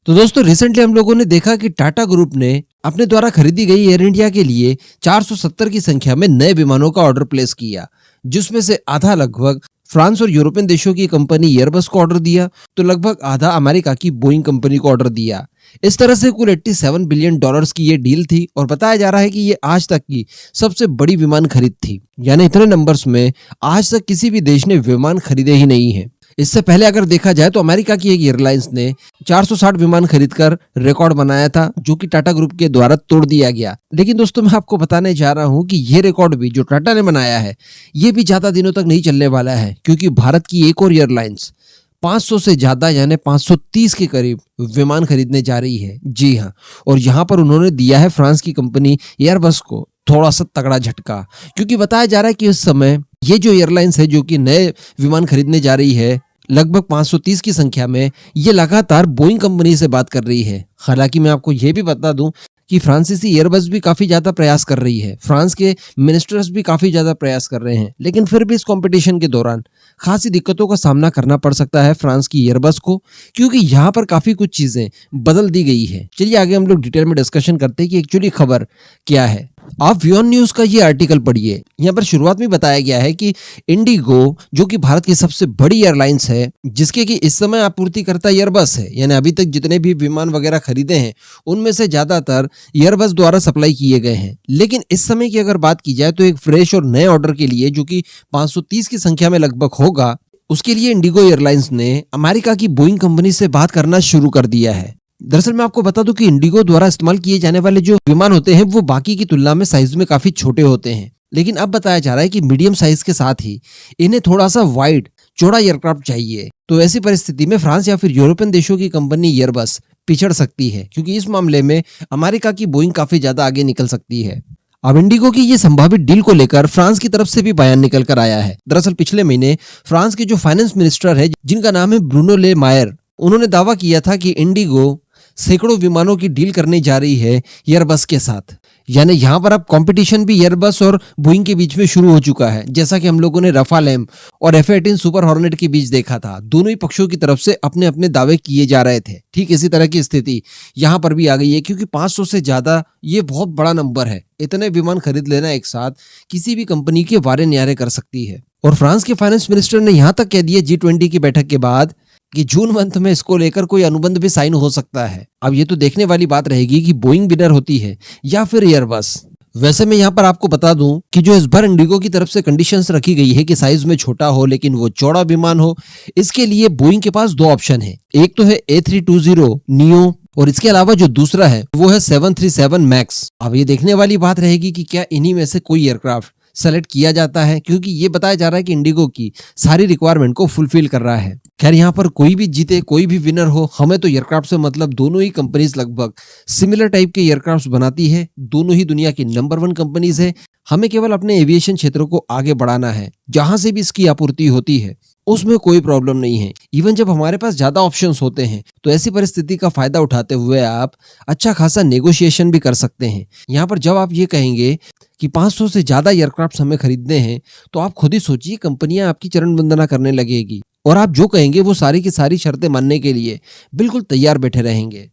तो दोस्तों रिसेंटली हम लोगों ने देखा कि टाटा ग्रुप ने अपने द्वारा खरीदी गई एयर इंडिया के लिए 470 की संख्या में नए विमानों का ऑर्डर प्लेस किया, जिसमें से आधा लगभग फ्रांस और यूरोपियन देशों की कंपनी एयरबस को ऑर्डर दिया, तो लगभग आधा अमेरिका की बोइंग कंपनी को ऑर्डर दिया। इस तरह से कुल 87 बिलियन डॉलर्स की ये डील थी और बताया जा रहा है कि ये आज तक की सबसे बड़ी विमान खरीद थी। यानी इतने नंबर्स में आज तक किसी भी देश ने विमान खरीदे ही नहीं है। इससे पहले अगर देखा जाए तो अमेरिका की एक एयरलाइंस ने 460 विमान खरीदकर रिकॉर्ड बनाया था, जो कि टाटा ग्रुप के द्वारा तोड़ दिया गया। लेकिन दोस्तों मैं आपको बताने जा रहा हूं कि ये रिकॉर्ड भी जो टाटा ने बनाया है ये भी ज्यादा दिनों तक नहीं चलने वाला है, क्योंकि भारत की एक और एयरलाइंस 500 से ज्यादा यानी 530 के करीब विमान खरीदने जा रही है। जी हाँ, और यहाँ पर उन्होंने दिया है फ्रांस की कंपनी एयरबस को थोड़ा सा तगड़ा झटका, क्योंकि बताया जा रहा है कि इस समय ये जो एयरलाइंस है जो कि नए विमान खरीदने जा रही है लगभग 530 की संख्या में, ये लगातार बोइंग कंपनी से बात कर रही है। हालांकि मैं आपको ये भी बता दूं कि फ्रांसीसी एयरबस भी काफी ज्यादा प्रयास कर रही है, फ्रांस के मिनिस्टर्स भी काफी ज्यादा प्रयास कर रहे हैं, लेकिन फिर भी इस कंपटीशन के दौरान खासी दिक्कतों का सामना करना पड़ सकता है फ्रांस की एयरबस को, क्योंकि यहाँ पर काफी कुछ चीजें बदल दी गई है। चलिए आगे हम लोग डिटेल में डिस्कशन करते हैं कि एक्चुअली खबर क्या है। आप व्योन न्यूज का ये आर्टिकल पढ़िए। यहाँ पर शुरुआत में बताया गया है कि इंडिगो जो कि भारत की सबसे बड़ी एयरलाइंस है, जिसके कि इस समय आपूर्तिकर्ता एयरबस है, यानी अभी तक जितने भी विमान वगैरह खरीदे हैं उनमें से ज्यादातर एयरबस द्वारा सप्लाई किए गए हैं। लेकिन इस समय की अगर बात की जाए तो एक फ्रेश और नए ऑर्डर के लिए जो कि 530 की संख्या में लगभग होगा, उसके लिए इंडिगो एयरलाइंस ने अमेरिका की बोइंग कंपनी से बात करना शुरू कर दिया है। दरअसल मैं आपको बता दूं कि इंडिगो द्वारा इस्तेमाल किए जाने वाले जो विमान होते हैं वो बाकी की तुलना में साइज में काफी छोटे होते हैं, लेकिन अब बताया जा रहा है कि मीडियम साइज के साथ ही इन्हें थोड़ा सा वाइड चौड़ा एयरक्राफ्ट चाहिए। तो ऐसी परिस्थिति में फ्रांस या फिर यूरोपियन देशों की कंपनी एयरबस पिछड़ सकती है, क्योंकि इस मामले में अमेरिका की बोइंग काफी ज्यादा आगे निकल सकती है। अब इंडिगो की ये संभावित डील को लेकर फ्रांस की तरफ से भी बयान निकल कर आया है। दरअसल पिछले महीने फ्रांस के जो फाइनेंस मिनिस्टर है, जिनका नाम है ब्रूनो ले मायर, उन्होंने दावा किया था कि इंडिगो सैकड़ों विमानों की डील करने जा रही है एयरबस के साथ। यानी यहाँ पर अब कंपटीशन भी एयरबस और बोइंग के बीच में शुरू हो चुका है, जैसा कि हम लोगों ने रफाल एम और F-18 सुपर हॉर्नेट के बीच देखा था। दोनों ही पक्षों की तरफ से अपने अपने दावे किए जा रहे थे। ठीक इसी तरह की स्थिति यहाँ पर भी आ गई है, क्योंकि 500 से ज्यादा ये बहुत बड़ा नंबर है। इतने विमान खरीद लेना एक साथ किसी भी कंपनी के वारे न्यारे कर सकती है। और फ्रांस के फाइनेंस मिनिस्टर ने यहाँ तक कह दिया G20 की बैठक के बाद कि जून मंथ में इसको लेकर कोई अनुबंध भी साइन हो सकता है। अब ये तो देखने वाली बात रहेगी कि बोइंग विनर होती है या फिर एयरबस। वैसे मैं यहाँ पर आपको बता दूं कि जो इस बार इंडिगो की तरफ से कंडीशंस रखी गई है कि साइज में छोटा हो लेकिन वो चौड़ा विमान हो, इसके लिए बोइंग के पास दो ऑप्शन है। एक तो है A320 नियो और इसके अलावा जो दूसरा है वो है 737 मैक्स। अब ये देखने वाली बात रहेगी कि क्या इन्हीं में से कोई एयरक्राफ्ट सेलेक्ट किया जाता है, क्योंकि ये बताया जा रहा है कि इंडिगो की सारी रिक्वायरमेंट को फुलफिल कर रहा है। खैर यहाँ पर कोई भी जीते कोई भी विनर हो, हमें तो एयरक्राफ्ट से मतलब दोनों ही कंपनीज लगभग सिमिलर टाइप के एयरक्राफ्ट बनाती है। दोनों ही दुनिया की नंबर 1 कंपनीज है। हमें केवल अपने एविएशन क्षेत्र को आगे बढ़ाना है। जहां से भी इसकी आपूर्ति होती है उसमें कोई प्रॉब्लम नहीं है। इवन जब हमारे पास ज्यादा ऑप्शंस होते हैं तो ऐसी परिस्थिति का फायदा उठाते हुए आप अच्छा खासा नेगोशिएशन भी कर सकते हैं। यहाँ पर जब आप ये कहेंगे कि 500 से ज्यादा एयरक्राफ्ट हमें खरीदने हैं, तो आप खुद ही सोचिए कंपनियां आपकी चरण वंदना करने लगेगी और आप जो कहेंगे वो सारी की सारी शर्तें मानने के लिए बिल्कुल तैयार बैठे रहेंगे।